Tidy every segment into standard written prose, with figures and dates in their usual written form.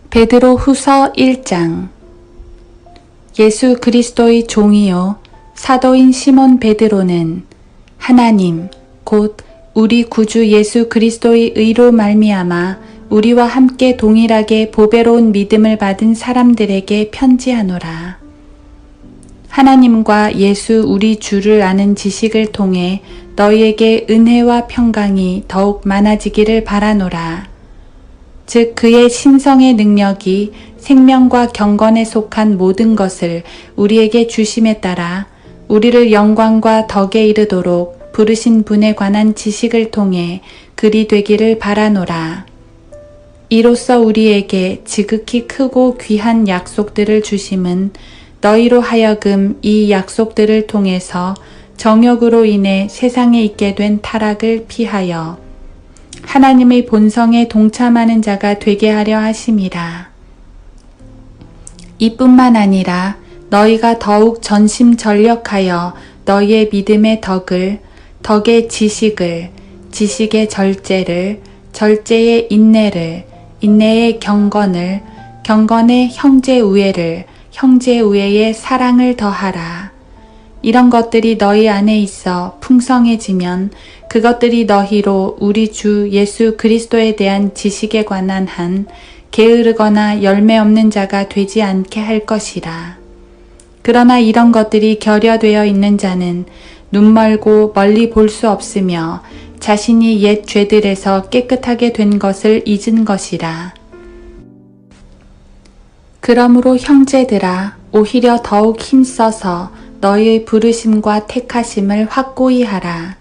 베드로 후서 1장. 예수 그리스도의 종이요 사도인 시몬 베드로는 하나님 곧 우리 구주 예수 그리스도의 의로 말미암아 우리와 함께 동일하게 보배로운 믿음을 받은 사람들에게 편지하노라. 하나님과 예수 우리 주를 아는 지식을 통해 너희에게 은혜와 평강이 더욱 많아지기를 바라노라. 즉 그의 신성의 능력이 생명과 경건에 속한 모든 것을 우리에게 주심에 따라 우리를 영광과 덕에 이르도록 부르신 분에 관한 지식을 통해 그리 되기를 바라노라. 이로써 우리에게 지극히 크고 귀한 약속들을 주심은 너희로 하여금 이 약속들을 통해서 정욕으로 인해 세상에 있게 된 타락을 피하여 하나님의 본성에 동참하는 자가 되게 하려 하심이라. 이뿐만 아니라 너희가 더욱 전심전력하여 너희의 믿음의 덕을, 덕의 지식을, 지식의 절제를, 절제의 인내를, 인내의 경건을, 경건의 형제우애를, 형제우애의 사랑을 더하라. 이런 것들이 너희 안에 있어 풍성해지면 그것들이 너희로 우리 주 예수 그리스도에 대한 지식에 관한 한 게으르거나 열매 없는 자가 되지 않게 할 것이라. 그러나 이런 것들이 결여되어 있는 자는 눈멀고 멀리 볼 수 없으며 자신이 옛 죄들에서 깨끗하게 된 것을 잊은 것이라. 그러므로 형제들아 오히려 더욱 힘써서 너희의 부르심과 택하심을 확고히 하라.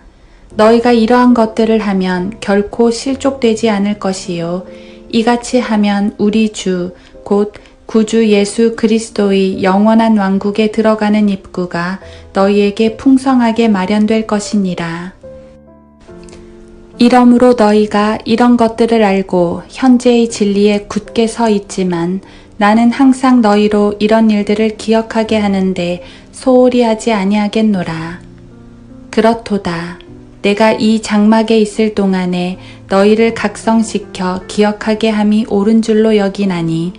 너희가 이러한 것들을 하면 결코 실족되지 않을 것이요 이같이 하면 우리 주 곧 구주 예수 그리스도의 영원한 왕국에 들어가는 입구가 너희에게 풍성하게 마련될 것이니라. 이러므로 너희가 이런 것들을 알고 현재의 진리에 굳게 서 있지만 나는 항상 너희로 이런 일들을 기억하게 하는데 소홀히 하지 아니하겠노라. 그렇도다. 내가 이 장막에 있을 동안에 너희를 각성시켜 기억하게 함이 옳은 줄로 여기나니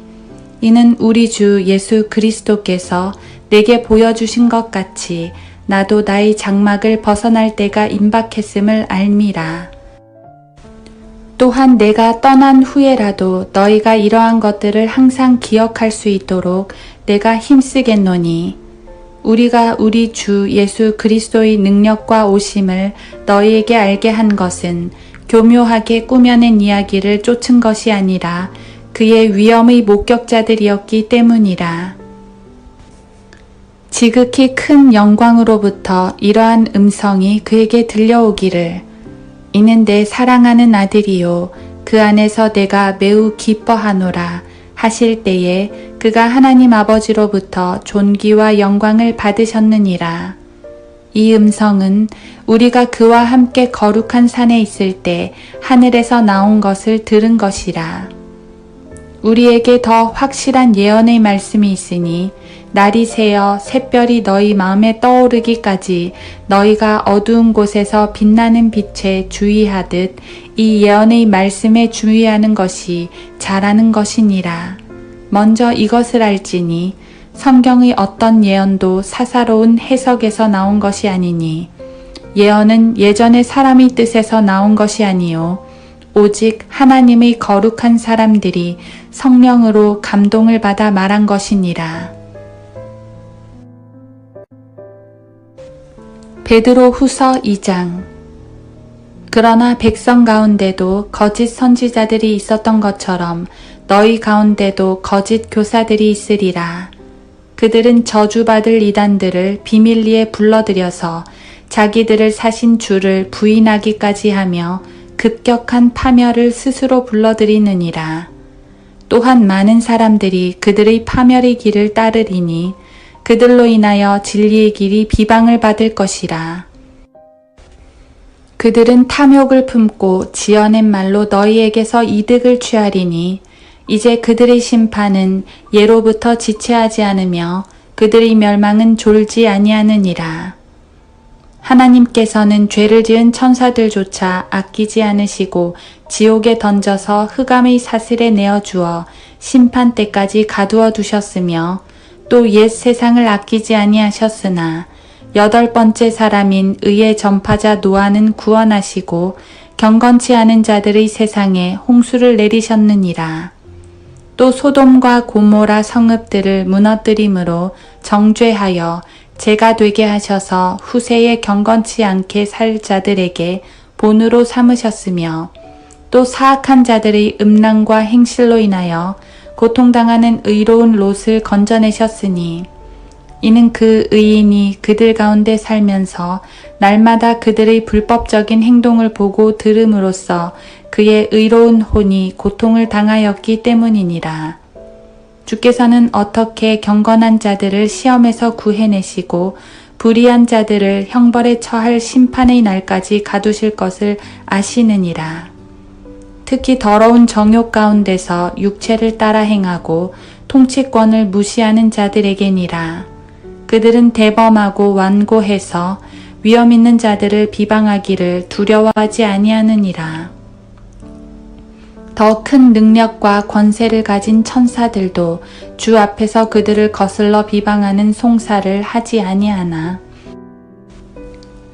이는 우리 주 예수 그리스도께서 내게 보여주신 것 같이 나도 나의 장막을 벗어날 때가 임박했음을 알미라. 또한 내가 떠난 후에라도 너희가 이러한 것들을 항상 기억할 수 있도록 내가 힘쓰겠노니 우리가 우리 주 예수 그리스도의 능력과 오심을 너희에게 알게 한 것은 교묘하게 꾸며낸 이야기를 쫓은 것이 아니라 그의 위엄의 목격자들이었기 때문이라. 지극히 큰 영광으로부터 이러한 음성이 그에게 들려오기를 이는 내 사랑하는 아들이요 그 안에서 내가 매우 기뻐하노라 하실 때에 그가 하나님 아버지로부터 존귀와 영광을 받으셨느니라. 이 음성은 우리가 그와 함께 거룩한 산에 있을 때 하늘에서 나온 것을 들은 것이라. 우리에게 더 확실한 예언의 말씀이 있으니 날이 새어 샛별이 너희 마음에 떠오르기까지 너희가 어두운 곳에서 빛나는 빛에 주의하듯 이 예언의 말씀에 주의하는 것이 잘하는 것이니라. 먼저 이것을 알지니 성경의 어떤 예언도 사사로운 해석에서 나온 것이 아니니 예언은 예전의 사람의 뜻에서 나온 것이 아니요 오직 하나님의 거룩한 사람들이 성령으로 감동을 받아 말한 것이니라. 베드로 후서 2장. 그러나 백성 가운데도 거짓 선지자들이 있었던 것처럼 너희 가운데도 거짓 교사들이 있으리라. 그들은 저주받을 이단들을 비밀리에 불러들여서 자기들을 사신 주를 부인하기까지 하며 급격한 파멸을 스스로 불러들이느니라. 또한 많은 사람들이 그들의 파멸의 길을 따르리니 그들로 인하여 진리의 길이 비방을 받을 것이라. 그들은 탐욕을 품고 지어낸 말로 너희에게서 이득을 취하리니 이제 그들의 심판은 예로부터 지체하지 않으며 그들의 멸망은 졸지 아니하느니라. 하나님께서는 죄를 지은 천사들조차 아끼지 않으시고 지옥에 던져서 흑암의 사슬에 내어주어 심판 때까지 가두어 두셨으며 또 옛 세상을 아끼지 아니하셨으나 여덟 번째 사람인 의의 전파자 노아는 구원하시고 경건치 않은 자들의 세상에 홍수를 내리셨느니라. 또 소돔과 고모라 성읍들을 무너뜨림으로 정죄하여 죄가 되게 하셔서 후세에 경건치 않게 살 자들에게 본으로 삼으셨으며 또 사악한 자들의 음란과 행실로 인하여 고통당하는 의로운 롯을 건져내셨으니 이는 그 의인이 그들 가운데 살면서 날마다 그들의 불법적인 행동을 보고 들음으로써 그의 의로운 혼이 고통을 당하였기 때문이니라. 주께서는 어떻게 경건한 자들을 시험에서 구해내시고 불의한 자들을 형벌에 처할 심판의 날까지 가두실 것을 아시느니라. 특히 더러운 정욕 가운데서 육체를 따라 행하고 통치권을 무시하는 자들에게니라. 그들은 대범하고 완고해서 위험 있는 자들을 비방하기를 두려워하지 아니하느니라. 더 큰 능력과 권세를 가진 천사들도 주 앞에서 그들을 거슬러 비방하는 송사를 하지 아니하나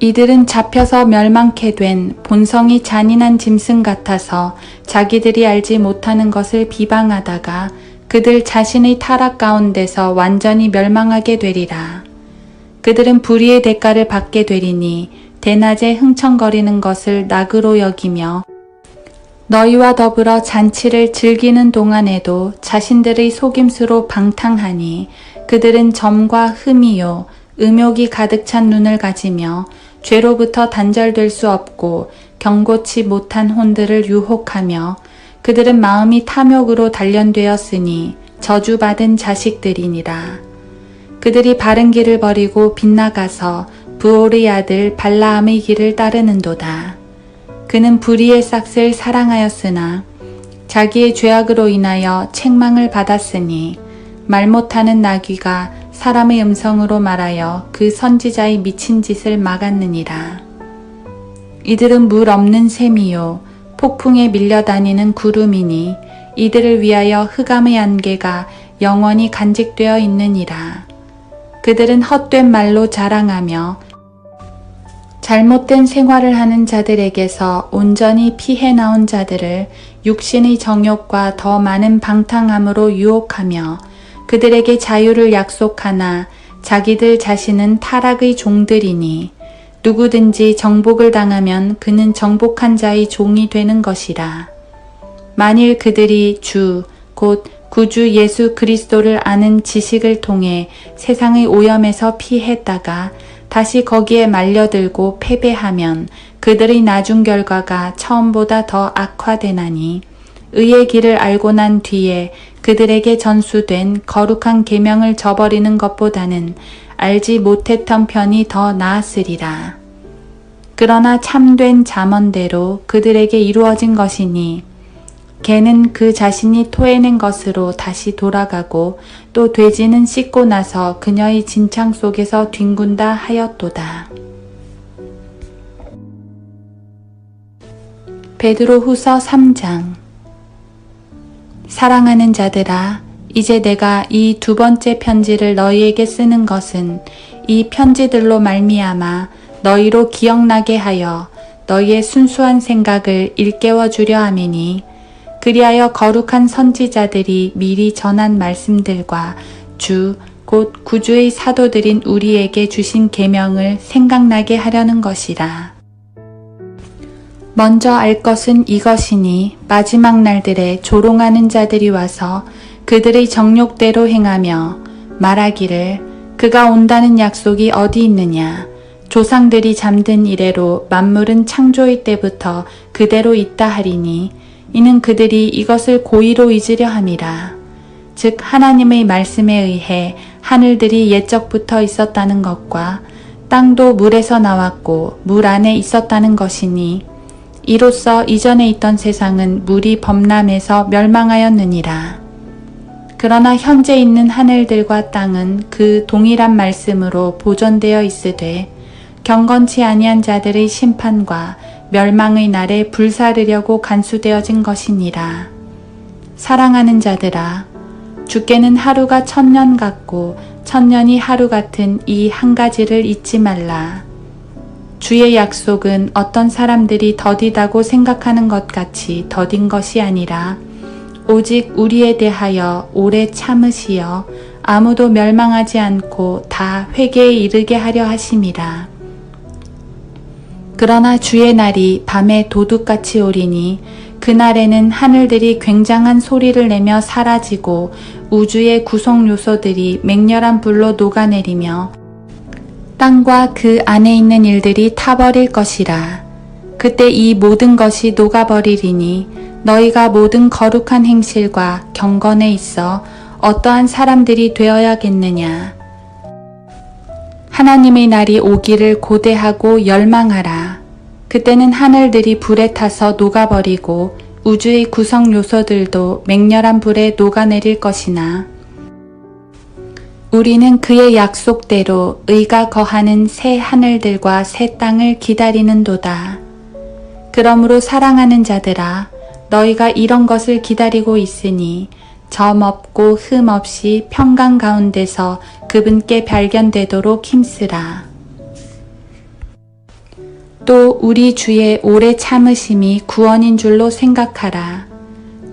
이들은 잡혀서 멸망케 된 본성이 잔인한 짐승 같아서 자기들이 알지 못하는 것을 비방하다가 그들 자신의 타락 가운데서 완전히 멸망하게 되리라. 그들은 불의의 대가를 받게 되리니 대낮에 흥청거리는 것을 낙으로 여기며 너희와 더불어 잔치를 즐기는 동안에도 자신들의 속임수로 방탕하니 그들은 점과 흠이요 음욕이 가득 찬 눈을 가지며 죄로부터 단절될 수 없고 경고치 못한 혼들을 유혹하며 그들은 마음이 탐욕으로 단련되었으니 저주받은 자식들이니라. 그들이 바른 길을 버리고 빗나가서 부올의 아들 발라함의 길을 따르는도다. 그는 불의의 싹을 사랑하였으나 자기의 죄악으로 인하여 책망을 받았으니 말 못하는 나귀가 사람의 음성으로 말하여 그 선지자의 미친 짓을 막았느니라. 이들은 물 없는 샘이요 폭풍에 밀려다니는 구름이니 이들을 위하여 흑암의 안개가 영원히 간직되어 있느니라. 그들은 헛된 말로 자랑하며 잘못된 생활을 하는 자들에게서 온전히 피해 나온 자들을 육신의 정욕과 더 많은 방탕함으로 유혹하며 그들에게 자유를 약속하나 자기들 자신은 타락의 종들이니 누구든지 정복을 당하면 그는 정복한 자의 종이 되는 것이라. 만일 그들이 주, 곧 구주 예수 그리스도를 아는 지식을 통해 세상의 오염에서 피했다가 다시 거기에 말려들고 패배하면 그들의 나중 결과가 처음보다 더 악화되나니 의의 길을 알고 난 뒤에 그들에게 전수된 거룩한 계명을 저버리는 것보다는 알지 못했던 편이 더 나았으리라. 그러나 참된 잠언대로 그들에게 이루어진 것이니 개는 그 자신이 토해낸 것으로 다시 돌아가고 또 돼지는 씻고 나서 그녀의 진창 속에서 뒹군다 하였도다. 베드로후서 3장. 사랑하는 자들아, 이제 내가 이 두 번째 편지를 너희에게 쓰는 것은 이 편지들로 말미암아 너희로 기억나게 하여 너희의 순수한 생각을 일깨워 주려 함이니 그리하여 거룩한 선지자들이 미리 전한 말씀들과 주, 곧 구주의 사도들인 우리에게 주신 계명을 생각나게 하려는 것이라. 먼저 알 것은 이것이니 마지막 날들에 조롱하는 자들이 와서 그들의 정욕대로 행하며 말하기를 그가 온다는 약속이 어디 있느냐. 조상들이 잠든 이래로 만물은 창조의 때부터 그대로 있다 하리니 이는 그들이 이것을 고의로 잊으려 함이라. 즉 하나님의 말씀에 의해 하늘들이 옛적부터 있었다는 것과 땅도 물에서 나왔고 물 안에 있었다는 것이니 이로써 이전에 있던 세상은 물이 범람해서 멸망하였느니라. 그러나 현재 있는 하늘들과 땅은 그 동일한 말씀으로 보존되어 있으되 경건치 아니한 자들의 심판과 멸망의 날에 불사르려고 간수되어진 것이니라. 사랑하는 자들아, 주께는 하루가 1000년 같고 1000년이 하루 같은 이 한 가지를 잊지 말라. 주의 약속은 어떤 사람들이 더디다고 생각하는 것 같이 더딘 것이 아니라 오직 우리에 대하여 오래 참으시어 아무도 멸망하지 않고 다 회개에 이르게 하려 하심이라. 그러나 주의 날이 밤에 도둑같이 오리니 그날에는 하늘들이 굉장한 소리를 내며 사라지고 우주의 구성 요소들이 맹렬한 불로 녹아내리며 땅과 그 안에 있는 일들이 타버릴 것이라. 그때 이 모든 것이 녹아버리리니 너희가 모든 거룩한 행실과 경건에 있어 어떠한 사람들이 되어야겠느냐. 하나님의 날이 오기를 고대하고 열망하라. 그때는 하늘들이 불에 타서 녹아버리고 우주의 구성 요소들도 맹렬한 불에 녹아내릴 것이나 우리는 그의 약속대로 의가 거하는 새 하늘들과 새 땅을 기다리는도다. 그러므로 사랑하는 자들아, 너희가 이런 것을 기다리고 있으니 점 없고 흠 없이 평강 가운데서 그분께 발견되도록 힘쓰라. 또 우리 주의 오래 참으심이 구원인 줄로 생각하라.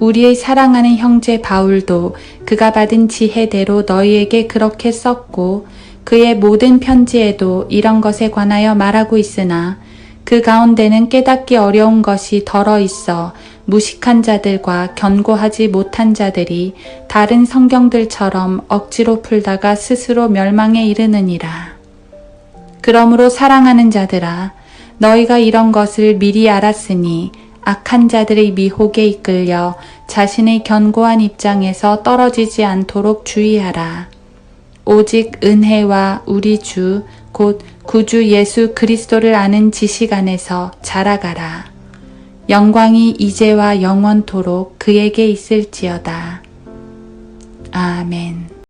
우리의 사랑하는 형제 바울도 그가 받은 지혜대로 너희에게 그렇게 썼고 그의 모든 편지에도 이런 것에 관하여 말하고 있으나 그 가운데는 깨닫기 어려운 것이 덜어 있어 무식한 자들과 견고하지 못한 자들이 다른 성경들처럼 억지로 풀다가 스스로 멸망에 이르느니라. 그러므로 사랑하는 자들아, 너희가 이런 것을 미리 알았으니 악한 자들의 미혹에 이끌려 자신의 견고한 입장에서 떨어지지 않도록 주의하라. 오직 은혜와 우리 주 곧 구주 예수 그리스도를 아는 지식 안에서 자라가라. 영광이 이제와 영원토록 그에게 있을지어다. 아멘.